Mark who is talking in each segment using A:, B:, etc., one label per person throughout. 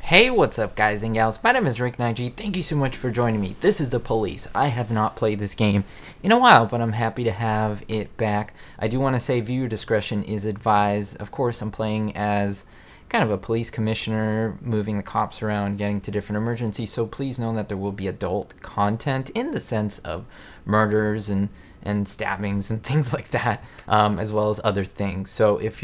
A: Hey, what's up guys and gals? My name is Ricknineg. Thank you so much for joining me. This is The Police. I have not played this game in a while, but I'm happy to have it back. I do want to say viewer discretion is advised. Of course, I'm playing as kind of a police commissioner, moving the cops around, getting to different emergencies, so please know that there will be adult content in the sense of murders and stabbings and things like that, as well as other things. So if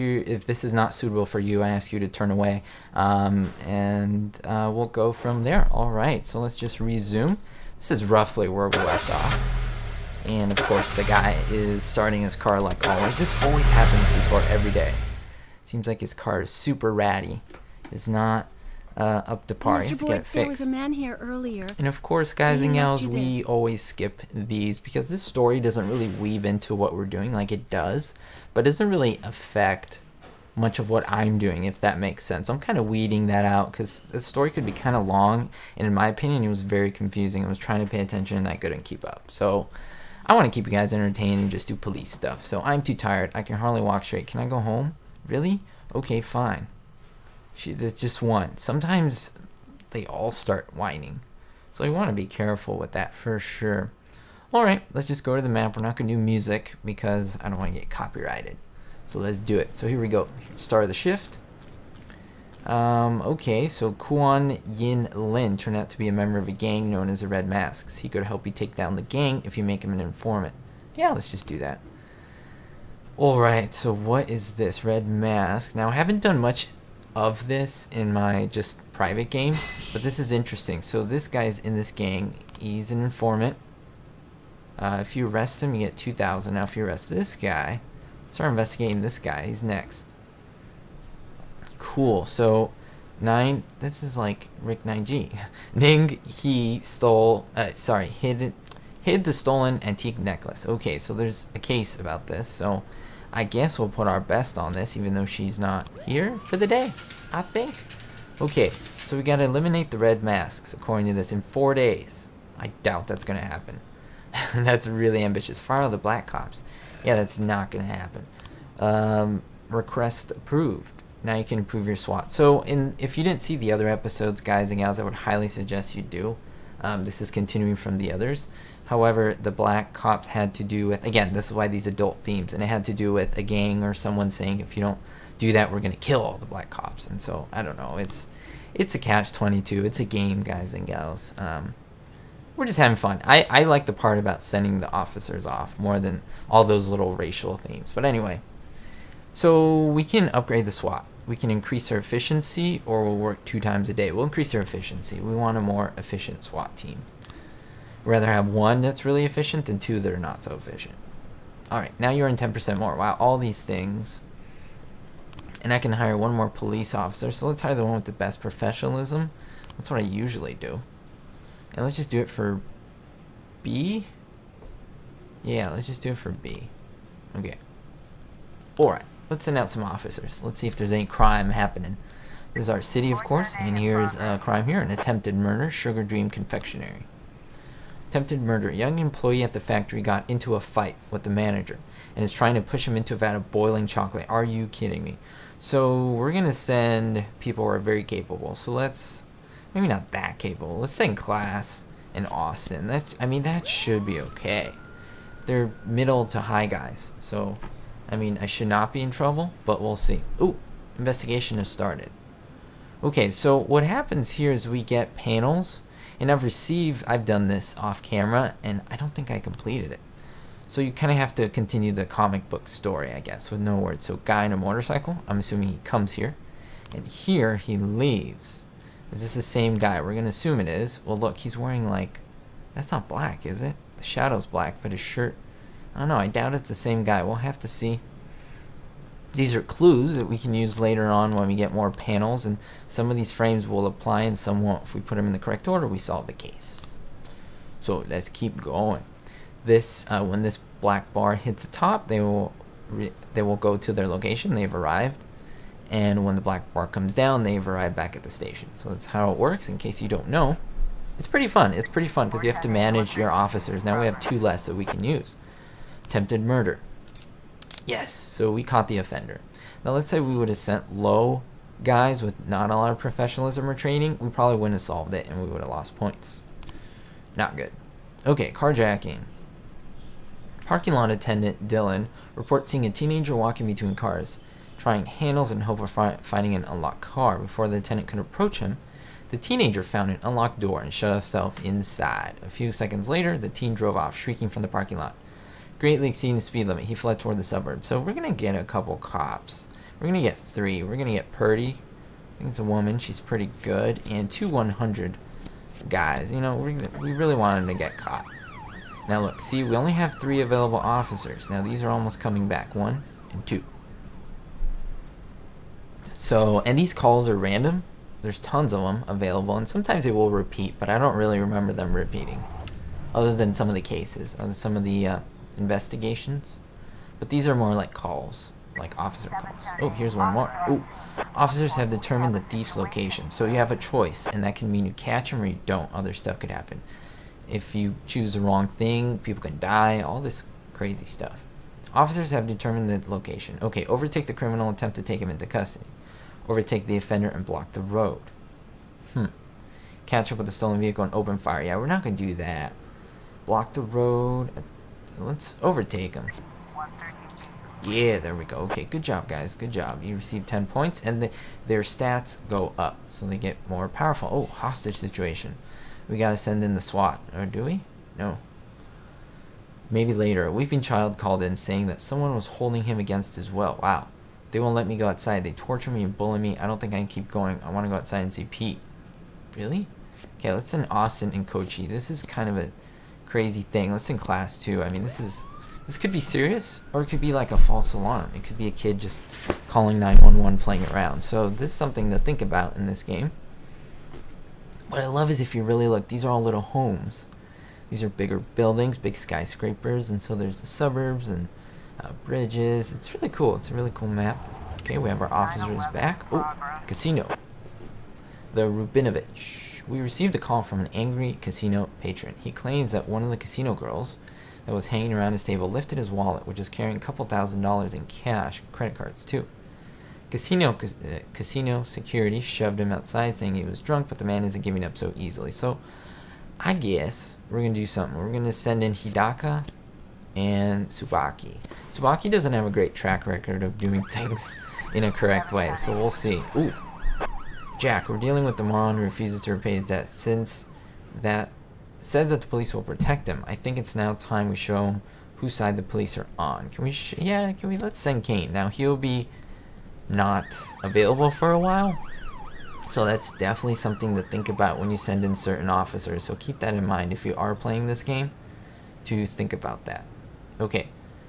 A: this is not suitable for you, I ask you to turn away, and we'll go from there. All right, so let's just resume. This is roughly where we left off, and of course the guy is starting his car like always. This always happens before every day. Seems like his car is super ratty. It's not up to par. He has to get it fixed.
B: There was a man here earlier.
A: And of course, guys and gals, we always skip these because this story doesn't really weave into what we're doing like it does, but doesn't really affect much of what I'm doing, if that makes sense. I'm kind of weeding that out because the story could be kind of long, and in my opinion, it was very confusing. I was trying to pay attention and I couldn't keep up. So I want to keep you guys entertained and just do police stuff. So I'm too tired. I can hardly walk straight. Can I go home? Really? Okay, fine. There's just one. Sometimes they all start whining, so you want to be careful with that for sure. Alright, let's just go to the map. We're not going to do music because I don't want to get copyrighted, so let's do it. So here we go. Start of the shift. Okay, so Kwon Yin Lin turned out to be a member of a gang known as the Red Masks. He could help you take down the gang if you make him an informant. Yeah, let's just do that. Alright, so what is this? Red Mask. Now, I haven't done much of this in my just private game, but this is interesting. So this guy's in this gang. He's an informant. If you arrest him, you get 2,000. Now, if you arrest this guy, start investigating this guy. He's next. Cool. So, this is like Ricknineg. Ning, he stole, hid the stolen antique necklace. Okay, so there's a case about this, so I guess we'll put our best on this, even though she's not here for the day, I think. Okay, so we gotta eliminate the Red Masks, according to this, in 4 days. I doubt that's gonna happen. That's really ambitious. Fire all the black cops. Yeah, that's not gonna happen. Request approved. Now you can improve your SWAT. So, if you didn't see the other episodes, guys and gals, I would highly suggest you do. This is continuing from the others. However, the black cops had to do with, again, this is why these adult themes, and it had to do with a gang or someone saying, if you don't do that, we're going to kill all the black cops. And so, I don't know, it's a catch-22. It's a game, guys and gals. We're just having fun. I like the part about sending the officers off more than all those little racial themes. But anyway, so we can upgrade the SWAT. We can increase our efficiency, or we'll work 2 times a day. We'll increase our efficiency. We want a more efficient SWAT team. We'd rather have 1 that's really efficient than 2 that are not so efficient. Alright, now you're in 10% more. Wow, all these things. And I can hire 1 more police officer. So let's hire the one with the best professionalism. That's what I usually do. And let's just do it for B. Yeah, let's just do it for B. Okay. Alright, let's send out some officers. Let's see if there's any crime happening. This is our city, of course. And here's a crime here. An attempted murder. Sugar Dream Confectionery. Attempted murder. A young employee at the factory got into a fight with the manager and is trying to push him into a vat of boiling chocolate. Are you kidding me? So we're going to send people who are very capable. So let's, maybe not that capable. Let's send Class and Austin. That should be okay. They're middle to high guys. So, I should not be in trouble, but we'll see. Ooh, investigation has started. Okay, so what happens here is we get panels. And I've done this off camera, and I don't think I completed it. So you kind of have to continue the comic book story, I guess, with no words. So guy in a motorcycle, I'm assuming he comes here. And here he leaves. Is this the same guy? We're going to assume it is. Well, look, he's wearing that's not black, is it? The shadow's black, but his shirt, I don't know, I doubt it's the same guy. We'll have to see. These are clues that we can use later on when we get more panels, and some of these frames will apply and some won't. If we put them in the correct order, we solve the case. So let's keep going. When this black bar hits the top, they will go to their location. They've arrived, and when the black bar comes down, they've arrived back at the station. So that's how it works. In case you don't know, it's pretty fun. It's pretty fun because you have to manage your officers. Now we have 2 less that we can use. Attempted murder. Yes, so we caught the offender. Now let's say we would have sent low guys with not a lot of professionalism or training, we probably wouldn't have solved it and we would have lost points. Not good. Okay, carjacking. Parking lot attendant Dylan reports seeing a teenager walking between cars, trying handles in hope of finding an unlocked car. Before the attendant could approach him, the teenager found an unlocked door and shut himself inside. A few seconds later, the teen drove off, shrieking from the parking lot. Greatly exceeding the speed limit, he fled toward the suburbs. So we're going to get a couple cops. We're going to get 3. We're going to get Purdy. I think it's a woman. She's pretty good. And 2 100 guys. You know, we really wanted to get caught. Now look, see, we only have 3 available officers. Now these are almost coming back. 1 and 2. So, and these calls are random. There's tons of them available, and sometimes they will repeat, but I don't really remember them repeating. Other than some of the cases, some of the investigations. But these are more like calls, like officer calls. Oh, here's one more. Oh, officers have determined the thief's location. So you have a choice, and that can mean you catch him or you don't. Other stuff could happen. If you choose the wrong thing, people can die, all this crazy stuff. Officers have determined the location. Okay, overtake the criminal, attempt to take him into custody. Overtake the offender and block the road. Catch up with the stolen vehicle and open fire. Yeah, we're not going to do that. Block the road. Let's overtake him. Yeah, there we go. Okay, good job, guys. Good job. You received 10 points, and their stats go up, so they get more powerful. Oh, hostage situation. We got to send in the SWAT. Or do we? No. Maybe later. A weeping child called in saying that someone was holding him against his will. Wow. They won't let me go outside. They torture me and bully me. I don't think I can keep going. I want to go outside and see Pete. Really? Okay, let's send Austin and Kochi. This is kind of a crazy thing. Let's send class 2. I mean, this could be serious, or it could be like a false alarm. It could be a kid just calling 911 playing around. So this is something to think about in this game. What I love is if you really look, these are all little homes. These are bigger buildings, big skyscrapers, and so there's the suburbs and bridges. It's really cool. It's a really cool map. Okay, we have our officers back. Oh, casino. The Rubinovich. We received a call from an angry casino patron. He claims that one of the casino girls that was hanging around his table lifted his wallet, which is carrying a couple $1,000s in cash, credit cards too. Casino security shoved him outside, saying he was drunk, but the man isn't giving up so easily. So I guess we're going to do something. We're going to send in Hidaka and Tsubaki. Tsubaki doesn't have a great track record of doing things in a correct way, so we'll see. Ooh. Jack, we're dealing with the moron who refuses to repay his debt. Since that says that the police will protect him, I think it's now time we show him whose side the police are on. Can we let's send Kane. Now he'll be not available for a while, so that's definitely something to think about when you send in certain officers, so keep that in mind if you are playing this game, to think about that. Okay,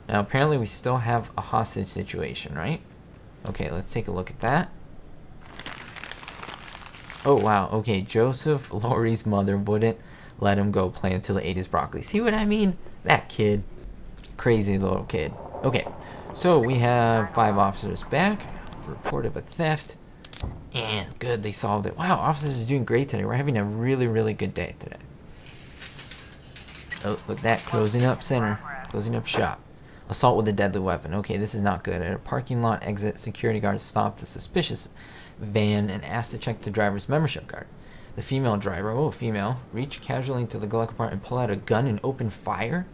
A: now apparently we still have a hostage situation, right? Okay, let's take a look at that. Oh wow, okay, Joseph Laurie's mother wouldn't let him go play until he ate his broccoli. See what I mean? That kid. Crazy little kid. Okay, so we have 5 officers back. Report of a theft. And good, they solved it. Wow, officers are doing great today. We're having a really, really good day today. Oh, look at that. Closing up center. Closing up shop. Assault with a deadly weapon. Okay, this is not good. At a parking lot exit, security guard stopped a suspicious van and asked to check the driver's membership card. The female driver, female, reached casually into the glove compartment and pulled out a gun and opened fire?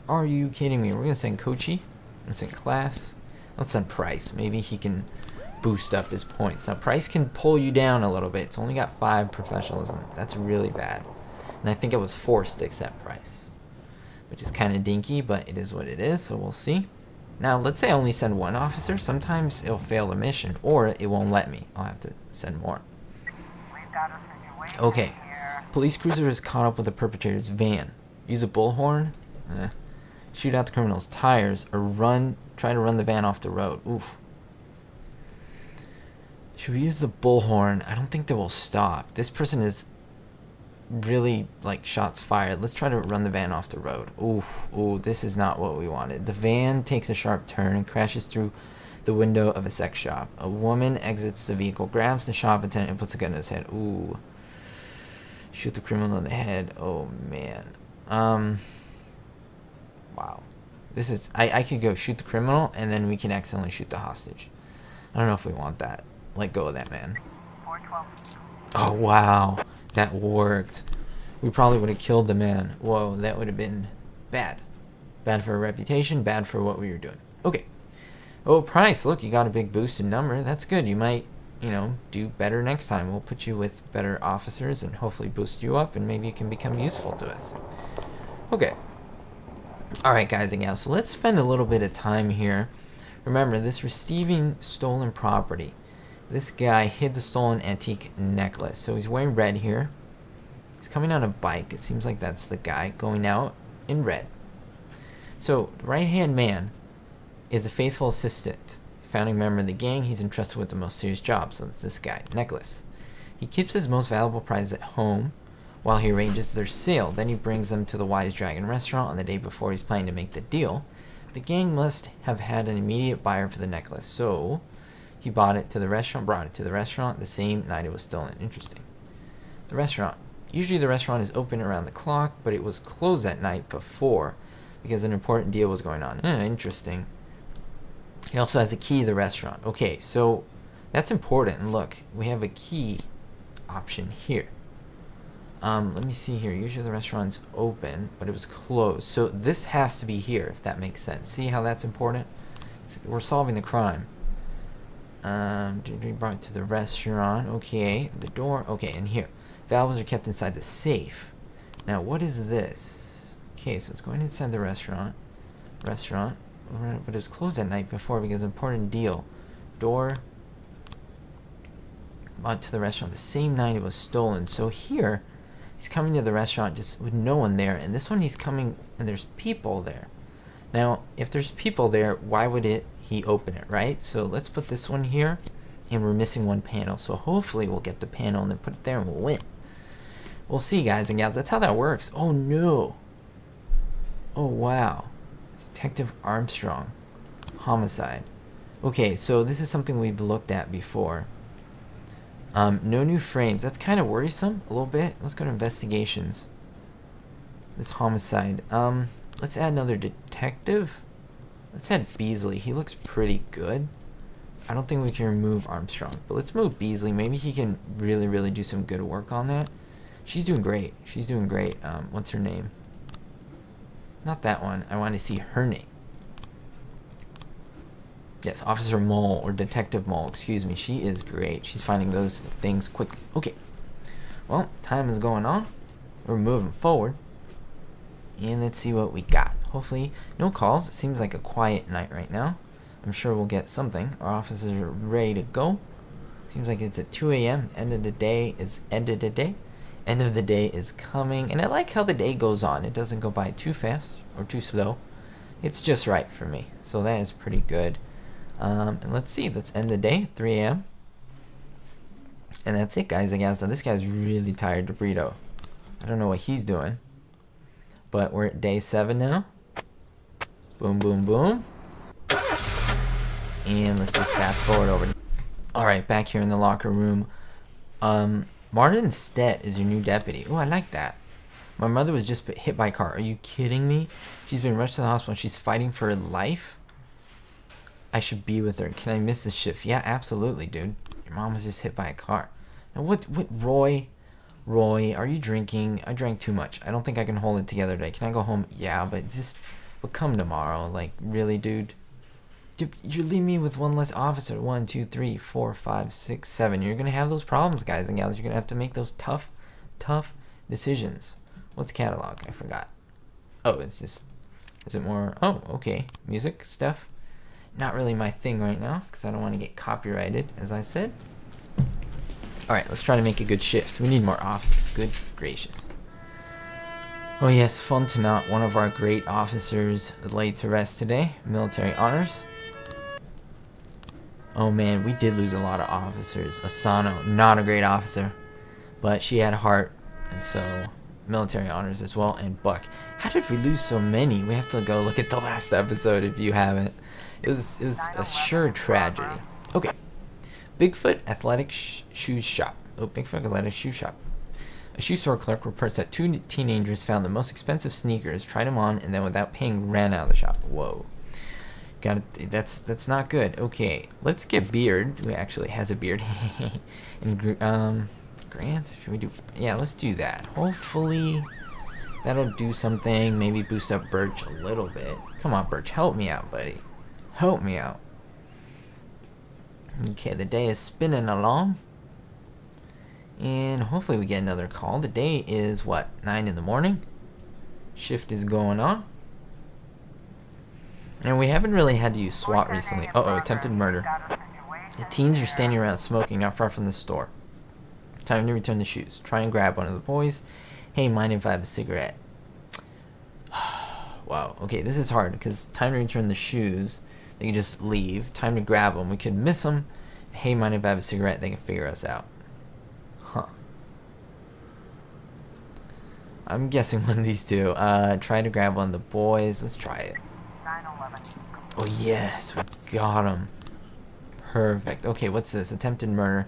A: Are you kidding me? We're going to send Kochi. We're going to send Class. Let's send Price. Maybe he can boost up his points. Now, Price can pull you down a little bit. It's only got 5 professionalism. That's really bad. And I think I was forced to accept Price, which is kind of dinky, but it is what it is, so we'll see. Now, let's say I only send 1 officer. Sometimes it'll fail the mission, or it won't let me. I'll have to send more. Okay. Police cruiser is caught up with the perpetrator's van. Use a bullhorn. Shoot out the criminal's tires, or try to run the van off the road. Oof. Should we use the bullhorn? I don't think they will stop. This person is really like shots fired. Let's try to run the van off the road. Oof. Ooh, this is not what we wanted. The van takes a sharp turn and crashes through the window of a sex shop. A woman exits the vehicle, grabs the shop attendant, and puts a gun in his head. Ooh. Shoot the criminal in the head. Oh man. Wow. This is I could go shoot the criminal and then we can accidentally shoot the hostage. I don't know if we want that. let go of that man. Oh, wow. That worked. We probably would have killed the man. Whoa, that would have been bad. Bad for our reputation, bad for what we were doing. Okay. Oh, price. Look, you got a big boost in number. That's good. You might, you know, do better next time. We'll put you with better officers and hopefully boost you up, and maybe you can become useful to us. Okay. Alright, guys and gals. So let's spend a little bit of time here. Remember, this receiving stolen property. This guy hid the stolen antique necklace. So he's wearing red here. He's coming on a bike. It seems like that's the guy going out in red. So the right-hand man is a faithful assistant, founding member of the gang. He's entrusted with the most serious job. So it's this guy, Necklace. He keeps his most valuable prize at home while he arranges their sale. Then he brings them to the Wise Dragon restaurant on the day before he's planning to make the deal. The gang must have had an immediate buyer for the necklace, so he brought it to the restaurant the same night it was stolen. Interesting. The restaurant. Usually the restaurant is open around the clock, but it was closed that night before because an important deal was going on. Interesting. He also has the key to the restaurant. Okay, so that's important. And look, we have a key option here. Let me see here. Usually the restaurant's open, but it was closed. So this has to be here, if that makes sense. See how that's important? We're solving the crime. We brought it to the restaurant. Okay, the door. Okay, and here. Valuables are kept inside the safe. Now, what is this? Okay, so it's going inside the restaurant. But it was closed that night before because of an important deal. Door. Brought to the restaurant the same night it was stolen. So here, he's coming to the restaurant just with no one there. And this one he's coming and there's people there. Now, if there's people there, why would he open it, right? So let's put this one here. And we're missing one panel. So hopefully we'll get the panel and then put it there and we'll win. We'll see, guys and gals. That's how that works. Oh, no. Oh, wow. Detective Armstrong. Homicide. Okay, so this is something we've looked at before. No new frames. That's kind of worrisome a little bit. Let's go to investigations. This homicide. Let's add another detective. Let's add Beasley. He looks pretty good. I don't think we can remove Armstrong, but let's move Beasley. Maybe he can really, really do some good work on that. She's doing great. She's doing great. What's her name? Not that one. I want to see her name. Yes, Officer Mole, or Detective Mole, excuse me. She is great. She's finding those things quickly. Okay. Well, time is going on. We're moving forward. And let's see what we got. Hopefully, no calls. It seems like a quiet night right now. I'm sure we'll get something. Our officers are ready to go. Seems like it's at 2 a.m. End of the day is coming. And I like how the day goes on. It doesn't go by too fast or too slow. It's just right for me. So that is pretty good. And let's see. Let's end the day, 3 a.m. And that's it, guys and gals. Now, this guy's really tired, Burrito. I don't know what he's doing. But we're at day 7 now. Boom, boom, boom. And let's just fast forward over. Alright, back here in the locker room. Martin Stett is your new deputy. Oh, I like that. My mother was just hit by a car. Are you kidding me? She's been rushed to the hospital and she's fighting for her life? I should be with her. Can I miss the shift? Yeah, absolutely, dude. Your mom was just hit by a car. Now, what, Roy, are you drinking? I drank too much. I don't think I can hold it together today. Can I go home? Yeah, but come tomorrow. Like, really, dude? You leave me with one less officer. 1, 2, 3, 4, 5, 6, 7. You're gonna have those problems, guys and gals. You're gonna have to make those tough decisions. What's catalog? I forgot. Oh, it's just. Is it more? Oh, okay. Music stuff. Not really my thing right now because I don't want to get copyrighted, as I said. All right, let's try to make a good shift. We need more officers. Good gracious. Oh yes, fun to not one of our great officers laid to rest today. Military honors. Oh man, we did lose a lot of officers. Asano, not a great officer, but she had heart, and so military honors as well. And Buck, how did we lose so many? We have to go look at the last episode if you haven't. It was a sure tragedy. Okay, Bigfoot Athletic Shoe Shop. Oh, Bigfoot Athletic Shoe Shop. A shoe store clerk reports that 2 teenagers found the most expensive sneakers, tried them on, and then without paying ran out of the shop. Whoa. Got it. That's not good. Okay, let's get Beard, who actually has a beard. And Grant, should we do? Yeah, let's do that. Hopefully, that'll do something. Maybe boost up Birch a little bit. Come on, Birch, help me out, buddy. Help me out. Okay, the day is spinning along. And hopefully we get another call. The day is, what, 9 in the morning? Shift is going on. And we haven't really had to use SWAT recently. Uh-oh, attempted murder. The teens are standing around smoking not far from the store. Time to return the shoes. Try and grab one of the boys. Hey, mind if I have a cigarette? Wow, okay, this is hard because time to return the shoes. They can just leave. Time to grab them. We could miss them. Hey, mind if I have a cigarette? They can figure us out. Huh. I'm guessing one of these two. Try to grab one of the boys. Let's try it. Oh, yes. We got him. Perfect. Okay, what's this? Attempted murder.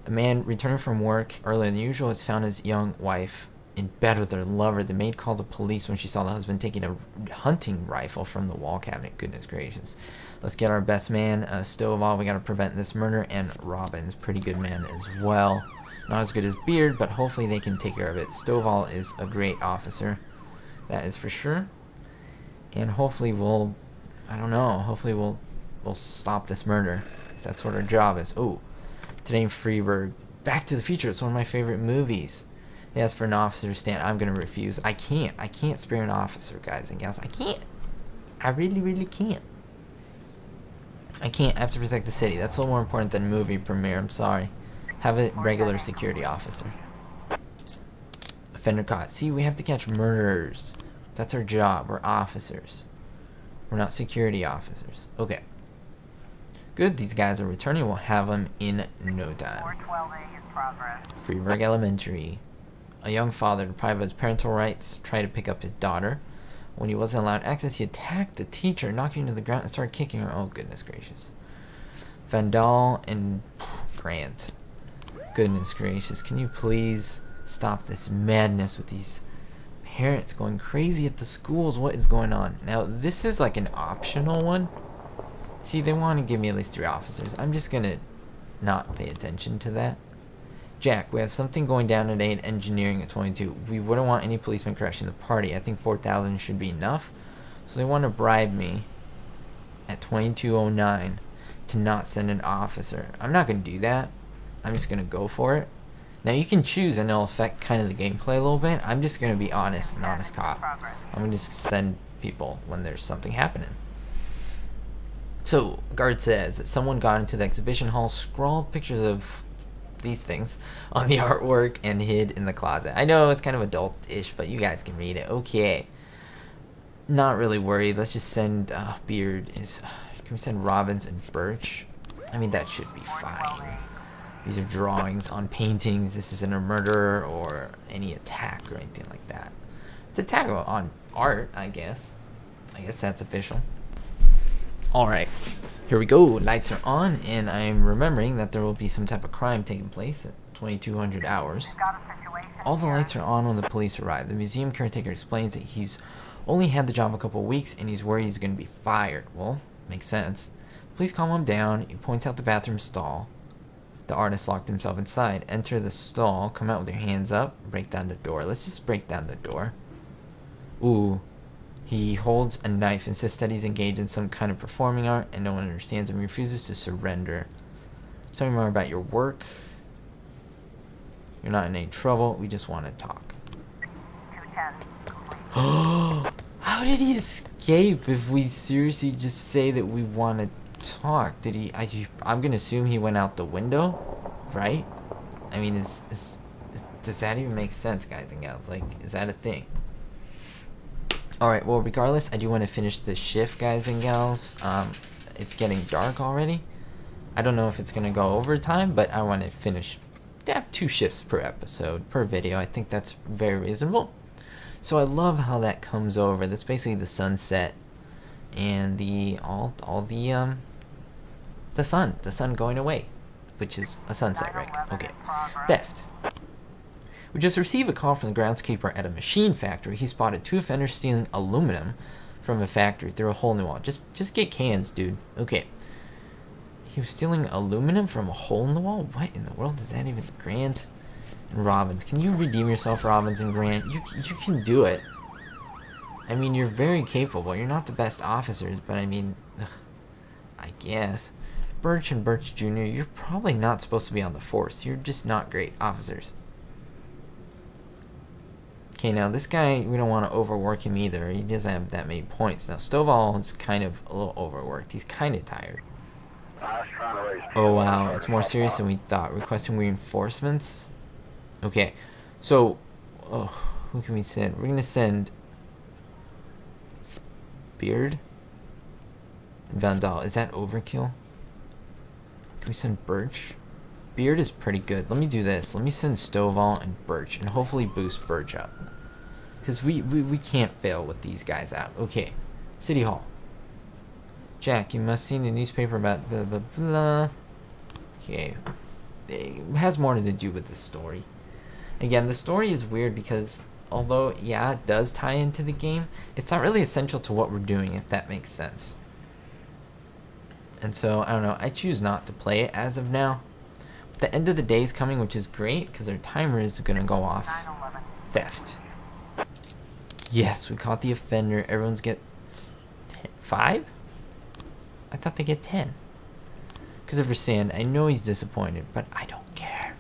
A: A man returning from work earlier than usual has found his young wife in bed with her lover. The maid called the police when she saw the husband taking a hunting rifle from the wall cabinet. Goodness gracious. Let's get our best man, Stovall. We got to prevent this murder. And Robin's pretty good man as well. Not as good as Beard, but hopefully they can take care of it. Stovall is a great officer. That is for sure. And hopefully we'll, I don't know, hopefully we'll stop this murder. That's what our job is. Oh, today in Freeburg. Back to the Future. It's one of my favorite movies. They asked for an officer to stand. I'm going to refuse. I can't spare an officer, guys and gals. I can't. I really, really can't. I can't. I have to protect the city. That's a little more important than movie premiere. I'm sorry. Have a regular security officer. Offender caught. See, we have to catch murderers. That's our job. We're officers. We're not security officers. Okay. Good. These guys are returning. We'll have them in no time. Freeburg Elementary. A young father, deprived of his parental rights, tried to pick up his daughter. When he wasn't allowed access, he attacked the teacher, knocking her to the ground, and started kicking her. Oh, goodness gracious. Vandal and Grant. Goodness gracious. Can you please stop this madness with these parents going crazy at the schools? What is going on? Now, this is like an optional one. See, they want to give me at least 3 officers. I'm just going to not pay attention to that. Jack, we have something going down today in engineering at 22. We wouldn't want any policemen crashing the party. I think 4,000 should be enough. So they want to bribe me at 2209 to not send an officer. I'm not going to do that. I'm just going to go for it. Now you can choose and it'll affect kind of the gameplay a little bit. I'm just going to be honest, an honest cop. I'm going to just send people when there's something happening. So, guard says that someone got into the exhibition hall, scrawled pictures of these things on the artwork, and hid in the closet. I know it's kind of adult-ish, but you guys can read it. Okay. Not really worried. Let's just send Beard. Can we send Robbins and Birch? I mean, that should be fine. These are drawings on paintings. This isn't a murder or any attack or anything like that. It's attack on art, I guess. I guess that's official. Alright, here we go. Lights are on, and I'm remembering that there will be some type of crime taking place at 2200 hours. All the lights are on when the police arrive. The museum caretaker explains that he's only had the job a couple of weeks, and he's worried he's going to be fired. Well, makes sense. Please calm him down. He points out the bathroom stall. The artist locked himself inside. Enter the stall, come out with your hands up, break down the door. Let's just break down the door. Ooh. He holds a knife, insists that he's engaged in some kind of performing art, and no one understands him. He refuses to surrender. Tell me more about your work. You're not in any trouble. We just want to talk. How did he escape if we seriously just say that we want to talk? Did he... I'm going to assume he went out the window, right? I mean, does that even make sense, guys and gals? Like, is that a thing? Alright, well, regardless, I do want to finish this shift, guys and gals. It's getting dark already. I don't know if it's going to go overtime, but I want to finish. They have 2 shifts per episode, per video. I think that's very reasonable. So I love how that comes over. That's basically the sunset and the sun going away, which is a sunset, right? Okay. Theft. We just received a call from the groundskeeper at a machine factory. He spotted 2 offenders stealing aluminum from a factory through a hole in the wall. Just get cans, dude. Okay. He was stealing aluminum from a hole in the wall? What in the world does that even... Grant and Robbins. Can you redeem yourself, Robbins and Grant? You can do it. I mean, you're very capable. You're not the best officers, but I mean... Ugh, I guess. Birch and Birch Jr., you're probably not supposed to be on the force. You're just not great officers. Okay, now this guy, we don't want to overwork him either. He doesn't have that many points. Now, Stovall is kind of a little overworked. He's kind of tired. Oh, wow. It's more serious than we thought. Requesting reinforcements? Okay. So, who can we send? We're going to send... Beard? Vandal. Is that overkill? Can we send Birch? Beard is pretty good. Let me do this. Let me send Stovall and Birch, and hopefully boost Birch up. Because we can't fail with these guys out. Okay. City Hall. Jack, you must see the newspaper about blah, blah, blah. Okay. It has more to do with the story. Again, the story is weird because, although, yeah, it does tie into the game, it's not really essential to what we're doing, if that makes sense. And so, I don't know. I choose not to play it as of now. But the end of the day is coming, which is great, because our timer is going to go off. Theft. Yes, we caught the offender. Everyone's get 5? I thought they get 10. Christopher Sand, I know he's disappointed, but I don't care.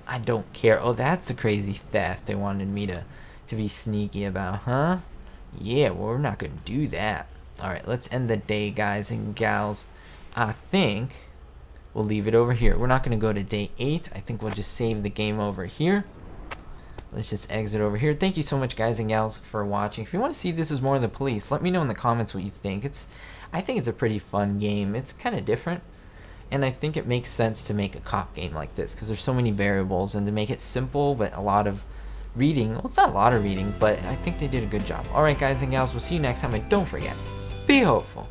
A: I don't care. Oh, that's a crazy theft they wanted me to be sneaky about, huh? Yeah, well, we're not going to do that. Alright, let's end the day, guys and gals. I think we'll leave it over here. We're not going to go to day 8. I think we'll just save the game over here. Let's just exit over here. Thank you so much, guys and gals, for watching. If you want to see this is more of the police, let me know in the comments what you think. I think it's a pretty fun game. It's kind of different. And I think it makes sense to make a cop game like this because there's so many variables, and to make it simple but a lot of reading. Well, it's not a lot of reading, but I think they did a good job. Alright, guys and gals, we'll see you next time, and don't forget, be hopeful.